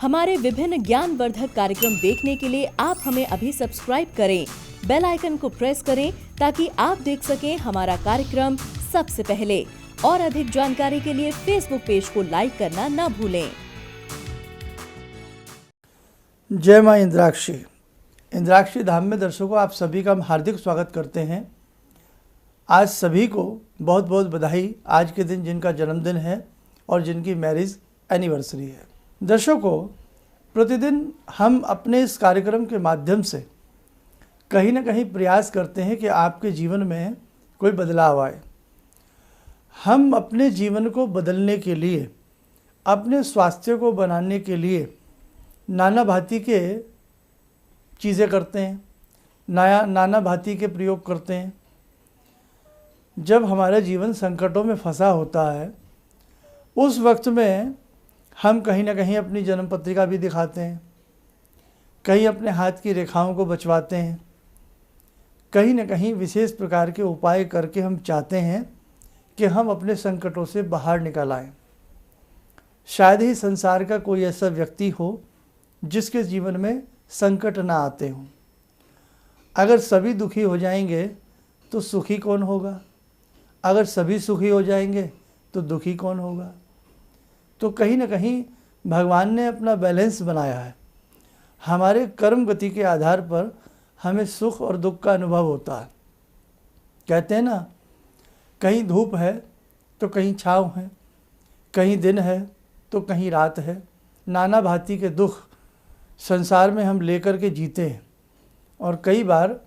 हमारे विभिन्न ज्ञानवर्धक कार्यक्रम देखने के लिए आप हमें अभी सब्सक्राइब करें, बेल आइकन को प्रेस करें ताकि आप देख सकें हमारा कार्यक्रम सबसे पहले। और अधिक जानकारी के लिए फेसबुक पेज को लाइक करना न भूलें। जय मां इंद्राक्षी। इंद्राक्षी धाम में दर्शकों आप सभी का हम हार्दिक स्वागत करते हैं। आज सभी को बहुत बहुत बधाई, आज के दिन जिनका जन्मदिन है और जिनकी मैरिज एनिवर्सरी है। दर्शकों, प्रतिदिन हम अपने इस कार्यक्रम के माध्यम से कहीं ना कहीं प्रयास करते हैं कि आपके जीवन में कोई बदलाव आए। हम अपने जीवन को बदलने के लिए, अपने स्वास्थ्य को बनाने के लिए नाना भांति के चीज़ें करते हैं, नाना भांति के प्रयोग करते हैं। जब हमारा जीवन संकटों में फंसा होता है, उस वक्त में हम कहीं ना कहीं अपनी जन्म पत्रिका भी दिखाते हैं, कहीं अपने हाथ की रेखाओं को बचवाते हैं, कहीं ना कहीं विशेष प्रकार के उपाय करके हम चाहते हैं कि हम अपने संकटों से बाहर निकल आएं। शायद ही संसार का कोई ऐसा व्यक्ति हो जिसके जीवन में संकट ना आते हों। अगर सभी दुखी हो जाएंगे तो सुखी कौन होगा? अगर सभी सुखी हो जाएंगे तो दुखी कौन होगा? तो कहीं ना कहीं भगवान ने अपना बैलेंस बनाया है। हमारे कर्म गति के आधार पर हमें सुख और दुख का अनुभव होता है। कहते हैं ना, कहीं धूप है तो कहीं छाँव है, कहीं दिन है तो कहीं रात है। नाना भांति के दुख संसार में हम लेकर के जीते हैं और कई बार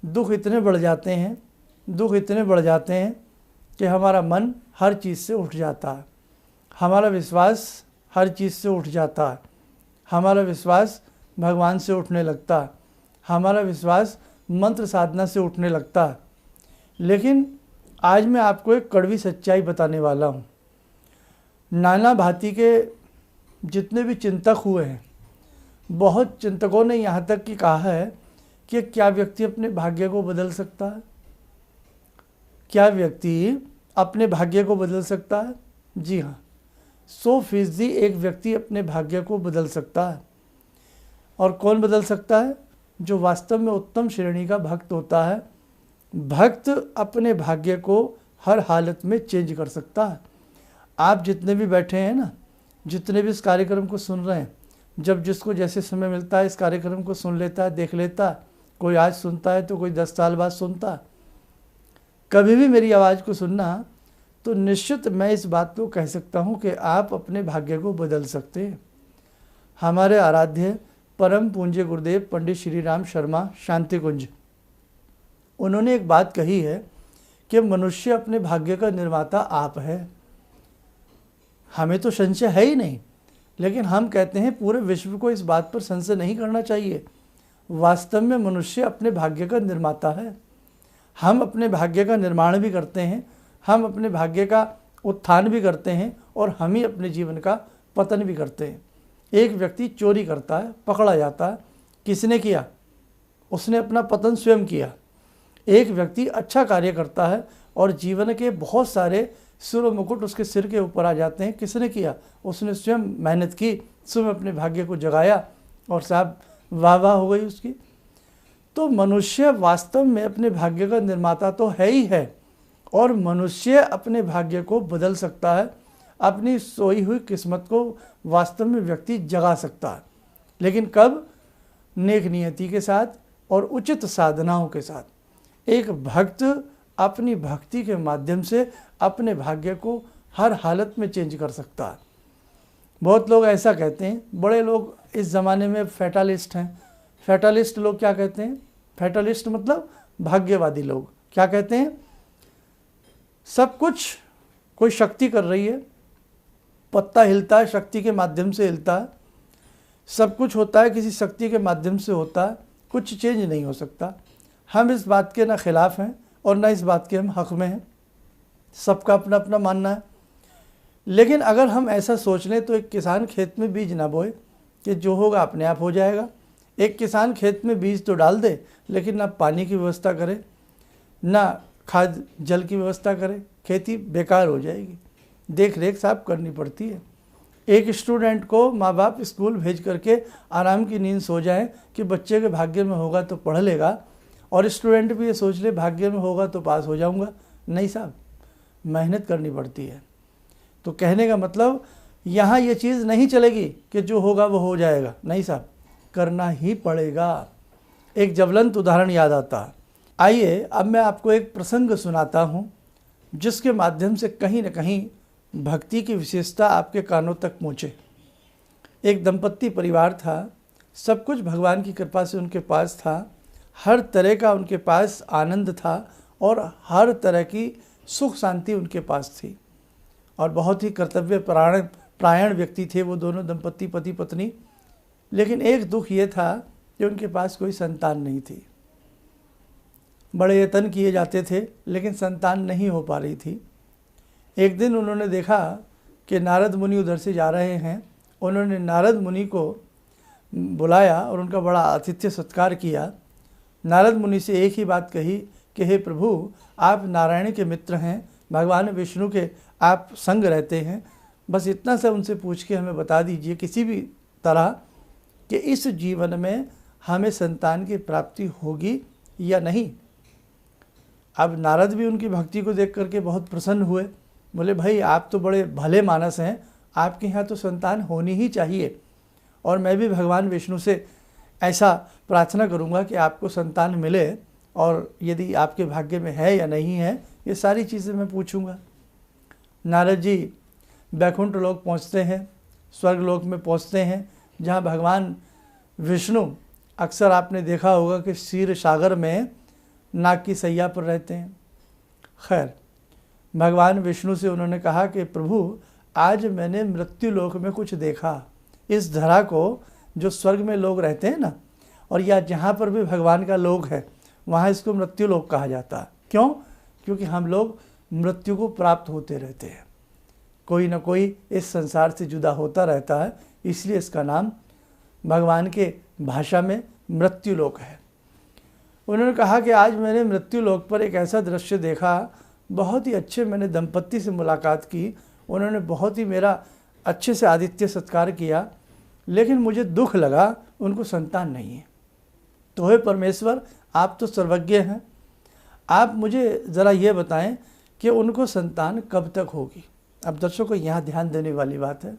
दुख इतने बढ़ जाते हैं कि हमारा मन हर चीज़ से उठ जाता है, हमारा विश्वास हर चीज़ से उठ जाता है, हमारा विश्वास भगवान से उठने लगता है, हमारा विश्वास मंत्र साधना से उठने लगता है। लेकिन आज मैं आपको एक कड़वी सच्चाई बताने वाला हूँ। नाना भांति के जितने भी चिंतक हुए हैं, बहुत चिंतकों ने यहाँ तक कि कहा है कि क्या व्यक्ति अपने भाग्य को बदल सकता है? क्या व्यक्ति अपने भाग्य को बदल सकता है? जी हाँ, 100% एक व्यक्ति अपने भाग्य को बदल सकता है। और कौन बदल सकता है? जो वास्तव में उत्तम श्रेणी का भक्त होता है। भक्त अपने भाग्य को हर हालत में चेंज कर सकता है। आप जितने भी बैठे हैं ना, जितने भी इस कार्यक्रम को सुन रहे हैं, जब जिसको जैसे समय मिलता है इस कार्यक्रम को सुन लेता है, देख लेता है। कोई आज सुनता है तो कोई 10 साल बाद सुनता है। कभी भी मेरी आवाज़ को सुनना तो निश्चित मैं इस बात को कह सकता हूँ कि आप अपने भाग्य को बदल सकते हैं। हमारे आराध्य परम पूज्य गुरुदेव पंडित श्री राम शर्मा शांति कुंज, उन्होंने एक बात कही है कि मनुष्य अपने भाग्य का निर्माता आप है। हमें तो संशय है ही नहीं, लेकिन हम कहते हैं पूरे विश्व को इस बात पर संशय नहीं करना चाहिए। वास्तव में मनुष्य अपने भाग्य का निर्माता है। हम अपने भाग्य का निर्माण भी करते हैं, हम अपने भाग्य का उत्थान भी करते हैं और हम ही अपने जीवन का पतन भी करते हैं। एक व्यक्ति चोरी करता है, पकड़ा जाता है। किसने किया? उसने अपना पतन स्वयं किया। एक व्यक्ति अच्छा कार्य करता है और जीवन के बहुत सारे सिर मुकुट उसके सिर के ऊपर आ जाते हैं। किसने किया? उसने स्वयं मेहनत की, स्वयं अपने भाग्य को जगाया और साहब वाह वाह हो गई उसकी। तो मनुष्य वास्तव में अपने भाग्य का निर्माता तो है ही है और मनुष्य अपने भाग्य को बदल सकता है। अपनी सोई हुई किस्मत को वास्तव में व्यक्ति जगा सकता है। लेकिन कब? नेक नियति के साथ और उचित साधनाओं के साथ। एक भक्त अपनी भक्ति के माध्यम से अपने भाग्य को हर हालत में चेंज कर सकता है। बहुत लोग ऐसा कहते हैं, बड़े लोग इस ज़माने में फैटालिस्ट हैं। फैटालिस्ट लोग क्या कहते हैं? फैटालिस्ट मतलब भाग्यवादी लोग। क्या कहते हैं? सब कुछ कोई शक्ति कर रही है, पत्ता हिलता है शक्ति के माध्यम से हिलता है, सब कुछ होता है किसी शक्ति के माध्यम से होता है, कुछ चेंज नहीं हो सकता। हम इस बात के ना खिलाफ हैं और ना इस बात के हम हक में हैं। सबका अपना अपना मानना है। लेकिन अगर हम ऐसा सोच लें तो एक किसान खेत में बीज ना बोए कि जो होगा अपने आप हो जाएगा। एक किसान खेत में बीज तो डाल दे, लेकिन ना पानी की व्यवस्था करे, ना खाद जल की व्यवस्था करे, खेती बेकार हो जाएगी। देख रेख साहब करनी पड़ती है। एक स्टूडेंट को माँ बाप स्कूल भेज करके आराम की नींद सो जाएं कि बच्चे के भाग्य में होगा तो पढ़ लेगा, और स्टूडेंट भी ये सोच ले भाग्य में होगा तो पास हो जाऊंगा। नहीं साहब, मेहनत करनी पड़ती है। तो कहने का मतलब यहाँ ये चीज़ नहीं चलेगी कि जो होगा वो हो जाएगा। नहीं साहब, करना ही पड़ेगा। एक ज्वलंत उदाहरण याद आता। आइए अब मैं आपको एक प्रसंग सुनाता हूँ जिसके माध्यम से कहीं न कहीं भक्ति की विशेषता आपके कानों तक पहुँचे। एक दंपत्ति परिवार था, सब कुछ भगवान की कृपा से उनके पास था, हर तरह का उनके पास आनंद था और हर तरह की सुख शांति उनके पास थी, और बहुत ही कर्तव्य परायण व्यक्ति थे वो दोनों दंपत्ति, पति पत्नी। लेकिन एक दुख ये था कि उनके पास कोई संतान नहीं थी। बड़े यत्न किए जाते थे लेकिन संतान नहीं हो पा रही थी। एक दिन उन्होंने देखा कि नारद मुनि उधर से जा रहे हैं। उन्होंने नारद मुनि को बुलाया और उनका बड़ा आतिथ्य सत्कार किया। नारद मुनि से एक ही बात कही कि हे प्रभु, आप नारायण के मित्र हैं, भगवान विष्णु के आप संग रहते हैं, बस इतना सा उनसे पूछ के हमें बता दीजिए किसी भी तरह कि इस जीवन में हमें संतान की प्राप्ति होगी या नहीं। अब नारद भी उनकी भक्ति को देख करके बहुत प्रसन्न हुए। बोले भाई, आप तो बड़े भले मानस हैं, आपके यहाँ तो संतान होनी ही चाहिए, और मैं भी भगवान विष्णु से ऐसा प्रार्थना करूँगा कि आपको संतान मिले, और यदि आपके भाग्य में है या नहीं है ये सारी चीज़ें मैं पूछूंगा। नारद जी वैकुंठ लोक पहुँचते हैं, स्वर्ग लोक में पहुँचते हैं, जहाँ भगवान विष्णु अक्सर आपने देखा होगा कि क्षीर सागर में नाग की सैया पर रहते हैं। खैर, भगवान विष्णु से उन्होंने कहा कि प्रभु, आज मैंने मृत्यु लोक में कुछ देखा। इस धरा को जो स्वर्ग में लोग रहते हैं ना, और या जहाँ पर भी भगवान का लोक है वहाँ इसको मृत्यु लोक कहा जाता है। क्यों? क्योंकि हम लोग मृत्यु को प्राप्त होते रहते हैं, कोई ना कोई इस संसार से जुदा होता रहता है, इसलिए इसका नाम भगवान के भाषा में मृत्यु लोक है। उन्होंने कहा कि आज मैंने मृत्यु लोक पर एक ऐसा दृश्य देखा, बहुत ही अच्छे मैंने दंपत्ति से मुलाकात की, उन्होंने बहुत ही मेरा अच्छे से आतिथ्य सत्कार किया, लेकिन मुझे दुख लगा उनको संतान नहीं है। तो हे परमेश्वर, आप तो सर्वज्ञ हैं, आप मुझे ज़रा ये बताएं कि उनको संतान कब तक होगी। अब दर्शकों, यहाँ ध्यान देने वाली बात है,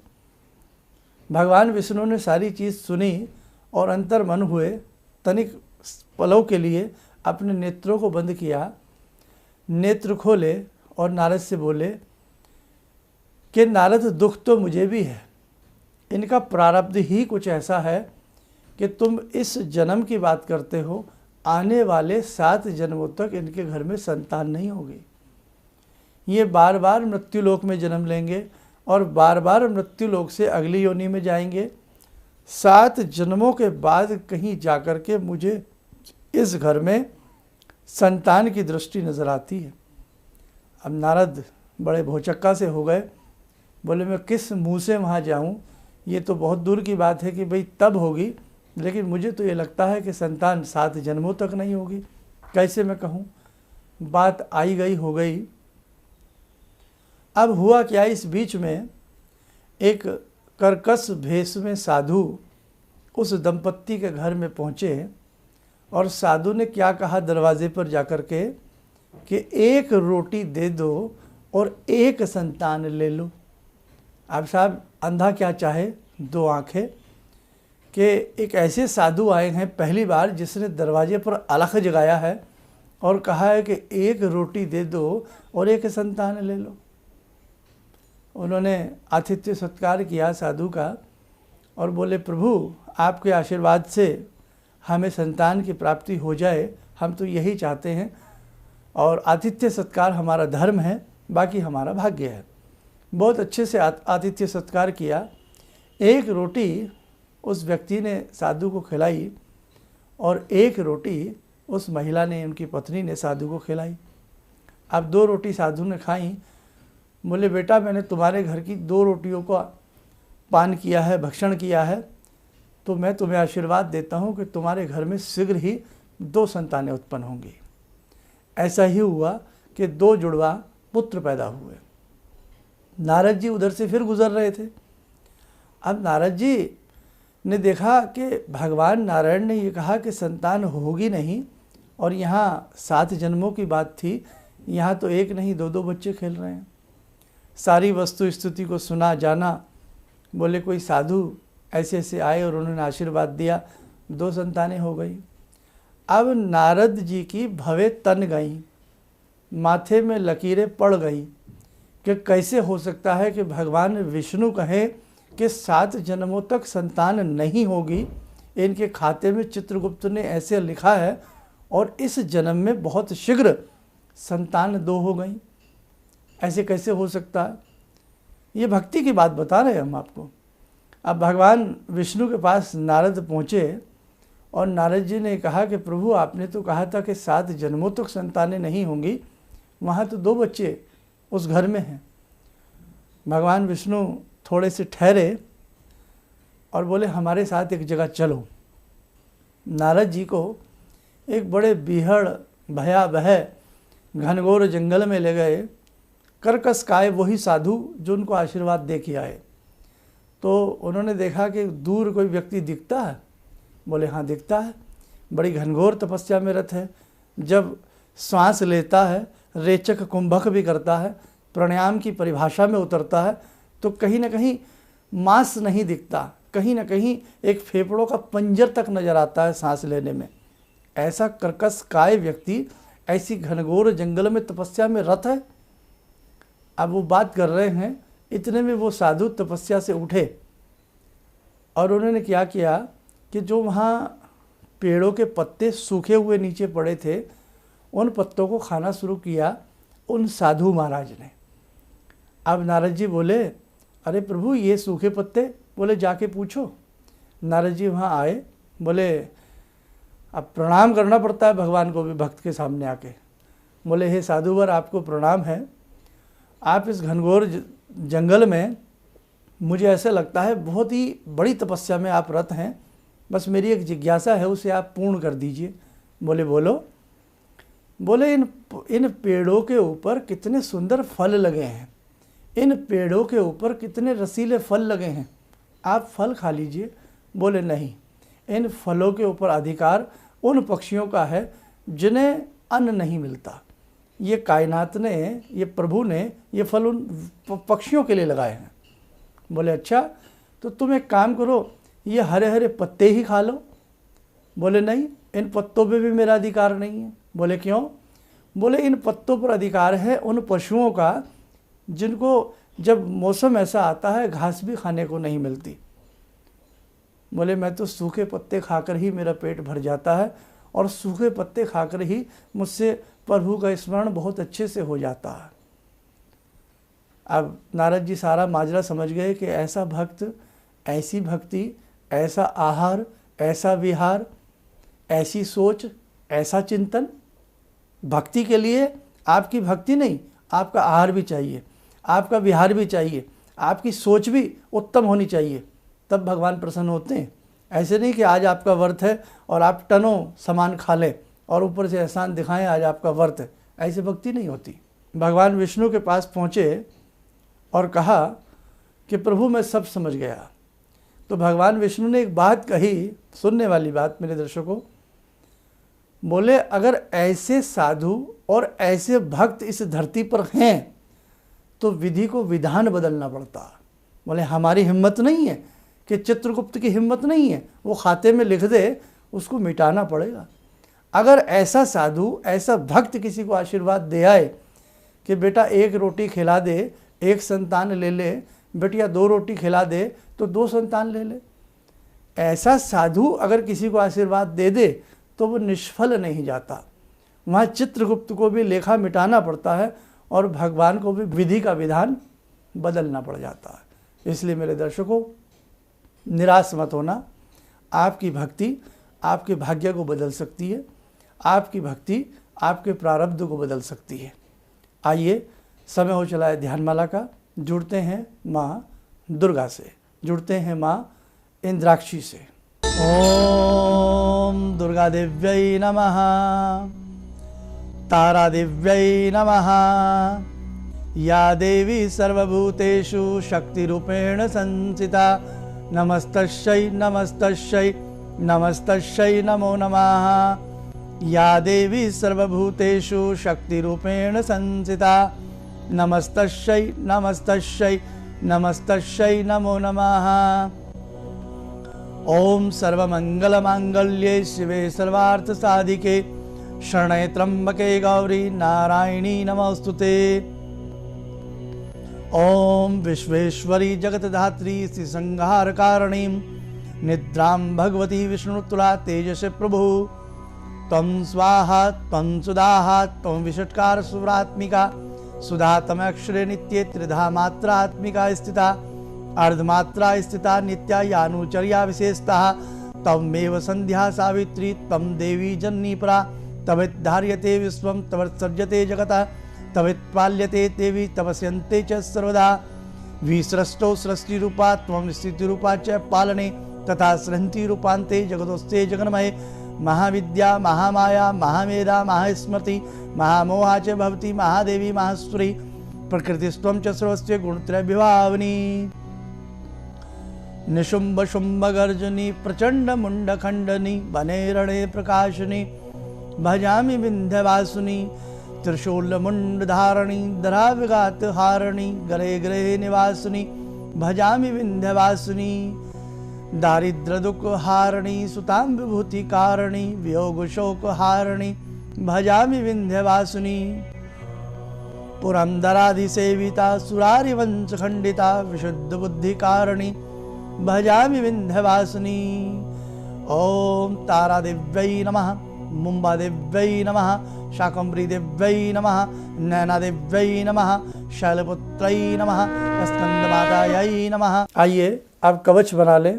भगवान विष्णु ने सारी चीज़ सुनी और अंतर्मन हुए, तनिक पलों के लिए अपने नेत्रों को बंद किया, नेत्र खोले और नारद से बोले कि नारद, दुख तो मुझे भी है, इनका प्रारब्ध ही कुछ ऐसा है कि तुम इस जन्म की बात करते हो, आने वाले 7 जन्मों तक इनके घर में संतान नहीं होगी। ये बार बार मृत्यु लोक में जन्म लेंगे और बार बार मृत्यु लोक से अगली योनि में जाएंगे। 7 जन्मों के बाद कहीं जाकर के मुझे इस घर में संतान की दृष्टि नज़र आती है। अब नारद बड़े भौचक्का से हो गए, बोले मैं किस मुंह से वहाँ जाऊँ, ये तो बहुत दूर की बात है कि भाई तब होगी, लेकिन मुझे तो ये लगता है कि संतान 7 जन्मों तक नहीं होगी। कैसे मैं कहूँ, बात आई गई हो गई। अब हुआ क्या, इस बीच में एक कर्कश भेष में साधु उस दंपत्ति के घर में पहुँचे, और साधु ने क्या कहा दरवाजे पर जाकर के कि 1 रोटी दे दो और 1 संतान ले लो। अब साहब, अंधा क्या चाहे 2 आँखें, कि एक ऐसे साधु आए हैं पहली बार जिसने दरवाजे पर अलख जगाया है और कहा है कि 1 रोटी दे दो और 1 संतान ले लो। उन्होंने आतिथ्य सत्कार किया साधु का और बोले, प्रभु आपके आशीर्वाद से हमें संतान की प्राप्ति हो जाए, हम तो यही चाहते हैं, और आतिथ्य सत्कार हमारा धर्म है, बाकी हमारा भाग्य है। बहुत अच्छे से आतिथ्य सत्कार किया। 1 रोटी उस व्यक्ति ने साधु को खिलाई और 1 रोटी उस महिला ने, उनकी पत्नी ने साधु को खिलाई। अब 2 रोटी साधु ने खाई। बोले, बेटा मैंने तुम्हारे घर की 2 रोटियों का पान किया है, भक्षण किया है, तो मैं तुम्हें आशीर्वाद देता हूँ कि तुम्हारे घर में शीघ्र ही 2 संतानें उत्पन्न होंगी। ऐसा ही हुआ कि 2 जुड़वा पुत्र पैदा हुए। नारद जी उधर से फिर गुजर रहे थे। अब नारद जी ने देखा कि भगवान नारायण ने ये कहा कि संतान होगी नहीं, और यहाँ 7 जन्मों की बात थी, यहाँ तो एक नहीं 2-2 बच्चे खेल रहे हैं। सारी वस्तु स्तुति को सुना जाना, बोले कोई साधु ऐसे ऐसे आए और उन्होंने आशीर्वाद दिया, 2 संतानें हो गई। अब नारद जी की भवें तन गई, माथे में लकीरें पड़ गई कि कैसे हो सकता है कि भगवान विष्णु कहें कि 7 जन्मों तक संतान नहीं होगी, इनके खाते में चित्रगुप्त ने ऐसे लिखा है, और इस जन्म में बहुत शीघ्र संतान 2 हो गई, ऐसे कैसे हो सकता है। ये भक्ति की बात बता रहे हैं हम आपको। अब भगवान विष्णु के पास नारद पहुँचे और नारद जी ने कहा कि प्रभु आपने तो कहा था कि 7 जन्मों तक संतानें नहीं होंगी, वहाँ तो 2 बच्चे उस घर में हैं। भगवान विष्णु थोड़े से ठहरे और बोले हमारे साथ एक जगह चलो। नारद जी को एक बड़े बीहड़ भयावह घनघोर जंगल में ले गए। कर्कश काय वही साधु जो उनको आशीर्वाद दे के आए। तो उन्होंने देखा कि दूर कोई व्यक्ति दिखता है, बोले हाँ दिखता है, बड़ी घनघोर तपस्या में रत है। जब श्वास लेता है, रेचक कुंभक भी करता है, प्राणायाम की परिभाषा में उतरता है, तो कहीं ना कहीं मांस नहीं दिखता, कहीं ना कहीं एक फेफड़ों का पंजर तक नजर आता है सांस लेने में। ऐसा कर्कश काय व्यक्ति ऐसी घनघोर जंगल में तपस्या में रत है। अब वो बात कर रहे हैं, इतने में वो साधु तपस्या से उठे और उन्होंने क्या किया कि जो वहाँ पेड़ों के पत्ते सूखे हुए नीचे पड़े थे, उन पत्तों को खाना शुरू किया उन साधु महाराज ने। अब नारद जी बोले अरे प्रभु ये सूखे पत्ते, बोले जाके पूछो। नारद जी वहाँ आए, बोले अब प्रणाम करना पड़ता है भगवान को भी भक्त के सामने आके। बोले हे साधुवर आपको प्रणाम है, आप इस घनघोर जंगल में मुझे ऐसा लगता है बहुत ही बड़ी तपस्या में आप रत हैं, बस मेरी एक जिज्ञासा है उसे आप पूर्ण कर दीजिए। बोले बोलो। बोले इन पेड़ों के ऊपर कितने सुंदर फल लगे हैं, इन पेड़ों के ऊपर कितने रसीले फल लगे हैं, आप फल खा लीजिए। बोले नहीं, इन फलों के ऊपर अधिकार उन पक्षियों का है जिन्हें अन्न नहीं मिलता। ये कायनात ने, ये प्रभु ने ये फल उन पक्षियों के लिए लगाए हैं। बोले अच्छा, तो तुम एक काम करो, ये हरे हरे पत्ते ही खा लो। बोले नहीं, इन पत्तों पे भी मेरा अधिकार नहीं है। बोले क्यों? बोले इन पत्तों पर अधिकार है उन पशुओं का जिनको जब मौसम ऐसा आता है घास भी खाने को नहीं मिलती। बोले मैं तो सूखे पत्ते खाकर ही मेरा पेट भर जाता है, और सूखे पत्ते खाकर ही मुझसे प्रभु का स्मरण बहुत अच्छे से हो जाता है। अब नारद जी सारा माजरा समझ गए कि ऐसा भक्त, ऐसी भक्ति, ऐसा आहार, ऐसा विहार, ऐसी सोच, ऐसा चिंतन। भक्ति के लिए आपकी भक्ति नहीं, आपका आहार भी चाहिए, आपका विहार भी चाहिए, आपकी सोच भी उत्तम होनी चाहिए, तब भगवान प्रसन्न होते हैं। ऐसे नहीं कि आज आपका व्रत है और आप टनों सामान खा लें और ऊपर से एहसान दिखाएं आज आपका व्रत है, ऐसे भक्ति नहीं होती। भगवान विष्णु के पास पहुँचे और कहा कि प्रभु मैं सब समझ गया। तो भगवान विष्णु ने एक बात कही, सुनने वाली बात मेरे दर्शकों। बोले अगर ऐसे साधु और ऐसे भक्त इस धरती पर हैं तो विधि को विधान बदलना पड़ता। बोले हमारी हिम्मत नहीं है कि चित्रगुप्त की हिम्मत नहीं है, वो खाते में लिख दे, उसको मिटाना पड़ेगा। अगर ऐसा साधु, ऐसा भक्त किसी को आशीर्वाद दे आए कि बेटा 1 रोटी खिला दे, 1 संतान ले ले, बेटिया 2 रोटी खिला दे तो 2 संतान ले ले, ऐसा साधु अगर किसी को आशीर्वाद दे दे तो वो निष्फल नहीं जाता। वहाँ चित्रगुप्त को भी लेखा मिटाना पड़ता है और भगवान को भी विधि का विधान बदलना पड़ जाता है। इसलिए मेरे दर्शकों, निराश मत होना। आपकी भक्ति आपके भाग्य को बदल सकती है, आपकी भक्ति आपके प्रारब्ध को बदल सकती है। आइए, समय हो चला है ध्यानमाला का। जुड़ते हैं माँ दुर्गा से, जुड़ते हैं माँ इंद्राक्षी से। ओम दुर्गा देव्यै नमः, तारा देव्यै नमः। या देवी सर्वभूतेषु शक्तिरूपेण संस्थिता नमस्तस्यै नमस्तस्यै नमस्तस्यै नमो नमः। या देवी सर्वभूतेषु शक्तिरूपेण संस्थिता नमस्तस्यै नमस्तस्यै नमस्तस्यै नमो नमः। ओम सर्वमंगलमांगल्ये शिवे सर्वार्थसाधिके शरण्ये त्र्यंबके गौरी नारायणी नमोस्तुते। ओम विश्वेश्वरी जगतधात्री श्रीसंहारकारिणी निद्रां भगवती विष्णुतुला तेजसे प्रभु त्वं स्वाहा त्वं सुधाहा त्वं विषट्कार सुरात्मिका सुधा तमक्षरे नित्ये त्रिधा मात्रात्मिका स्थिता अर्धमात्रा स्थिता नित्या यानुचर्या विशेषता तमेव संध्या सावित्री तम देवी जननी परा तविद्धार्यते विश्वं तवत्सर्जते जगतः तवित्पाल्यते देवी तपस्यन्ते च सर्वदा। विसृष्टो सृष्टिरूपा त्वं स्थितिरूपा च पालने तथा सृष्टिरूपान्ते जगतोस्ते जगन्मये महाविद्या महामाया महामेधा महास्मृति महामोहा च भवति महादेवी महासुरी प्रकृतिस्त्वं च सर्वस्य गुणत्रय विभावनी। निशुम्भ शुम्भ गर्जनी प्रचंड मुंड खंडनी वने रणे प्रकाशनी भजामि विंध्यवासिनी त्रिशूल मुंड धारणी धरा विघात हारणी गरे गृहे निवासिनी भजामि विंध्यवासिनी दारिद्र दुख हारणी सुतां विभूति कारिणी वियोग शोक हारणी भजामि विंध्यवासिनी। पुरंदराधिसेविता सुरारि वंश खंडिता विशुद्ध बुद्धि कारिणी भजामि विंध्यवासिनी। ओम तारा देव्यै नमः मुंबा देव्यै नमः शाकंभरी देव्यै नमः नैना देव्यै नमः शैलपुत्रै नमः स्कंद मातायै नमः। आइए आप कवच बना लें।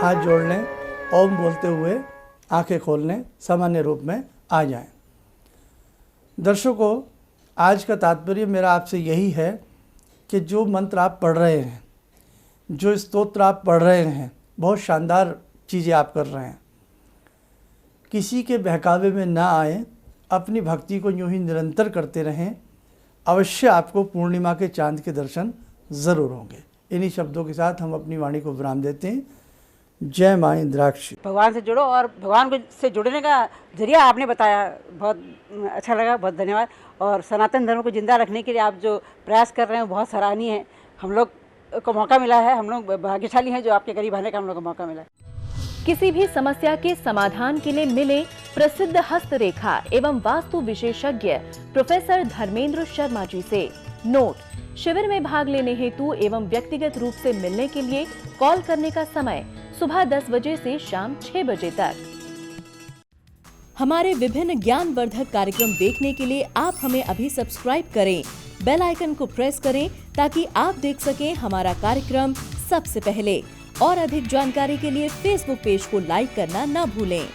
हाथ जोड़ लें, ओम बोलते हुए आंखें खोल लें, सामान्य रूप में आ जाएं। दर्शकों, आज का तात्पर्य मेरा आपसे यही है कि जो मंत्र आप पढ़ रहे हैं, जो स्तोत्र आप पढ़ रहे हैं, बहुत शानदार चीज़ें आप कर रहे हैं। किसी के बहकावे में ना आए, अपनी भक्ति को यूँ ही निरंतर करते रहें। अवश्य आपको पूर्णिमा के चांद के दर्शन ज़रूर होंगे। इन्हीं शब्दों के साथ हम अपनी वाणी को विराम देते हैं। जय माँ इंद्राक्षी। भगवान से जुड़ो और भगवान से जुड़ने का जरिया आपने बताया, बहुत अच्छा लगा, बहुत धन्यवाद। और सनातन धर्म को जिंदा रखने के लिए आप जो प्रयास कर रहे हैं वो बहुत सराहनीय है। हम लोग को मौका मिला है, हम लोग भाग्यशाली हैं जो आपके करीब आने का हम लोग को मौका मिला है। किसी भी समस्या के समाधान के लिए मिले प्रसिद्ध हस्तरेखा एवं वास्तु विशेषज्ञ प्रोफेसर धर्मेंद्र शर्मा जी से। नोट: शिविर में भाग लेने हेतु एवं व्यक्तिगत रूप से मिलने के लिए कॉल करने का समय सुबह 10 बजे से शाम 6 बजे तक। हमारे विभिन्न ज्ञानवर्धक कार्यक्रम देखने के लिए आप हमें अभी सब्सक्राइब करें, बेल आइकन को प्रेस करें ताकि आप देख सकें हमारा कार्यक्रम सबसे पहले। और अधिक जानकारी के लिए फेसबुक पेज को लाइक करना न भूलें।